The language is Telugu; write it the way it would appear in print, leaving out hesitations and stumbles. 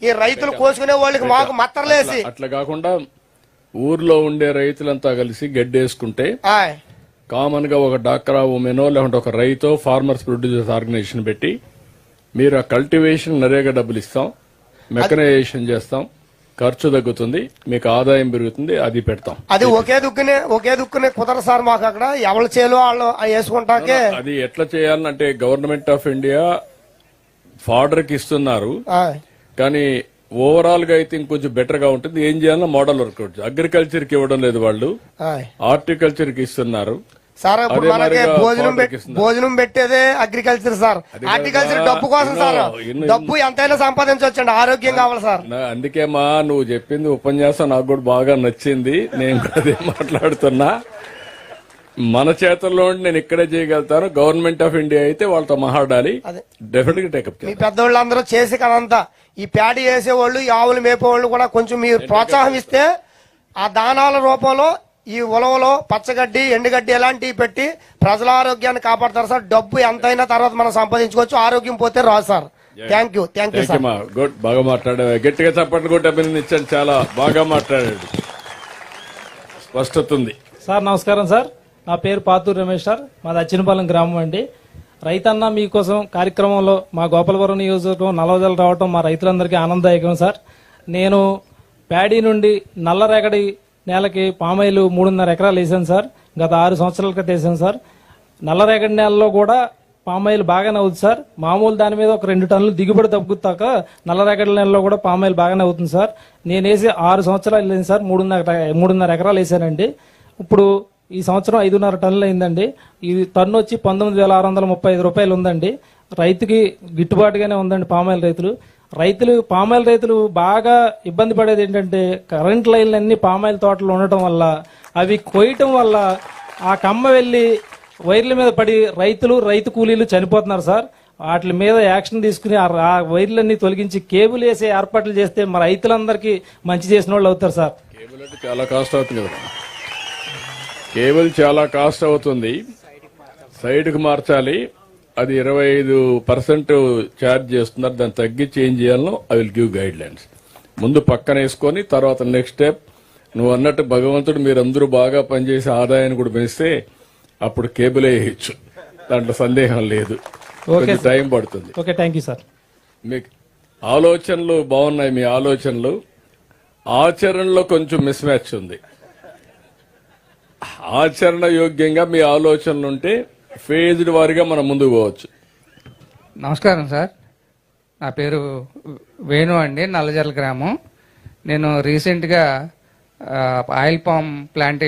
ఈ రైతులు కోసుకునే వాళ్ళకి మాకు మత్తర్లేసి అట్లా కాకుండా ఊర్లో ఉండే రైతులంతా కలిసి గడ్డేసుకుంటే కామన్ గా ఒక డాక్రా ఉమెనో లేకుంటే ఒక రైతో ఫార్మర్స్ ప్రొడ్యూసర్స్ ఆర్గనైజేషన్ పెట్టి మీరు ఆ కల్టివేషన్ నరేగా డబ్బులు ఇస్తాం, మెకనైజేషన్ చేస్తాం, ఖర్చు తగ్గుతుంది, మీకు ఆదాయం పెరుగుతుంది, అది పెడతాం. అది ఒకే దుక్కునే కుదరదు సార్ మాకు. అక్కడ ఎవరి చేలో వాళ్ళు వేసుకుంటాకే అది ఎట్లా చేయాలంటే గవర్నమెంట్ ఆఫ్ ఇండియా ఫార్డర్ కి ఇస్తున్నారు, కానీ ఓవరాల్ గా అయితే ఇంకొంచెం బెటర్ గా ఉంటుంది. ఏం చేయాలన్నా మోడల్ వర్కౌట్. అగ్రికల్చర్ కి ఇవ్వడం లేదు వాళ్ళు, హార్టికల్చర్ కి ఇస్తున్నారు సార్. ఇప్పుడు మనకి భోజనం పెట్టేదే అగ్రికల్చర్ సార్. హార్టికల్చర్ డబ్బు కోసం సార్. డబ్బు ఎంతైనా సంపాదించవచ్చండి, ఆరోగ్యం కావాలి సార్. అందుకే మా నువ్వు చెప్పింది ఉపన్యాసం నాకు కూడా బాగా నచ్చింది. నేను అదే మాట్లాడుతున్నా. మన చేతుల్లో నేను ఇక్కడే చేయగలుగుతాను. గవర్నమెంట్ ఆఫ్ ఇండియా అయితే వాళ్ళతో మాట్లాడాలి, డెఫినెట్ గా టేకప్. మీ పెద్దవాళ్ళందరూ చేసి కదంతా ఈ ప్యాడీ వేసేవాళ్ళు, ఈ ఆవులు మేపేవాళ్ళు కూడా కొంచెం మీరు ప్రోత్సాహం ఇస్తే ఆ దానాల రూపంలో ఈ ఉలవలో పచ్చగడ్డి, ఎండుగడ్డి ఇలాంటివి పెట్టి ప్రజల ఆరోగ్యాన్ని కాపాడతారు సార్. డబ్బు ఎంతైనా తర్వాత మనం సంపాదించుకోవచ్చు, ఆరోగ్యం పోతే రాదు sir. Thank you sir. Good, బాగా మాట్లాడాడు. గట్టిగా చప్పట్లు కూడా అభినందించాను. చాలా బాగా మాట్లాడాడు, స్పష్టత ఉంది. సార్ నమస్కారం సార్. నా పేరు పాతూరు రమేష్ సార్. మాది అచ్చినపాలెం గ్రామం అండి. రైతన్న మీకోసం కార్యక్రమంలో మా గోపాలపురం నియోజకవర్గం నల్లజల రావటం మా రైతులందరికీ ఆనందదాయకం సార్. నేను ప్యాడీ నుండి నల్లరేగడి నేలకి పామాయిలు 3.5 ఎకరాలు వేసాను సార్. గత 6 సంవత్సరాల క్రితం వేసాను సార్. నల్లరేగడి నేలలో కూడా పామాయిల్ బాగానే అవుతుంది సార్. మామూలు దాని మీద ఒక 2 టన్నులు దిగుబడి తగ్గుతాక నల్లరేగడి నేలలో కూడా పామాయిల్ బాగానే అవుతుంది సార్. నేను వేసి 6 సంవత్సరాలు లేదు సార్. 3.5 ఎకరాలు వేసానండి. ఇప్పుడు ఈ సంవత్సరం 5.5 టన్నులు అయిందండి. ఈ టన్ను వచ్చి 19,635 రూపాయలు ఉందండి. రైతుకి గిట్టుబాటుగానే ఉందండి. పామాయిల్ రైతులు బాగా ఇబ్బంది పడేది ఏంటంటే కరెంట్ లైన్లన్నీ పామాయిల్ తోటలు ఉండటం వల్ల అవి కోయటం వల్ల ఆ కమ్మ వెళ్లి వైర్ల మీద పడి రైతు కూలీలు చనిపోతున్నారు సార్. వాటి మీద యాక్షన్ తీసుకుని ఆ వైర్లన్నీ తొలగించి కేబుల్ వేసే ఏర్పాట్లు చేస్తే మా రైతులందరికీ మంచి చేసిన వాళ్ళు అవుతారు సార్. చాలా కాస్ట్ అవుతుంది కదా, కేబుల్ చాలా కాస్ట్ అవుతుంది. సైడ్ కు మార్చాలి, అది 25% ఛార్జ్ చేస్తున్నారు. దాన్ని తగ్గించి ఏం చేయాలనో I will give guide lines. ముందు పక్కన వేసుకొని తర్వాత నెక్స్ట్ స్టెప్ నువ్వు అన్నట్టు భగవంతుడు మీరందరూ బాగా పనిచేసి ఆదాయాన్ని కూడా పెంచితే అప్పుడు కేబుల్ వేయచ్చు, దాంట్లో సందేహం లేదు. టైం పడుతుంది. Okay, thank you sir. మీకు ఆలోచనలు బాగున్నాయి. మీ ఆలోచనలు ఆచరణలో కొంచెం మిస్ మ్యాచ్ ఉంది. ఆచరణ యోగ్యంగా మీ ఆలోచనలు ఉంటే ఫేజ్డ్ వారిగా మనం ముందుకు పోవచ్చు. నమస్కారం సార్. నా పేరు వేణు అండి, నల్లజర్ల గ్రామం. నేను రీసెంట్గా ఆయిల్ పామ్ ప్లాంటేషన్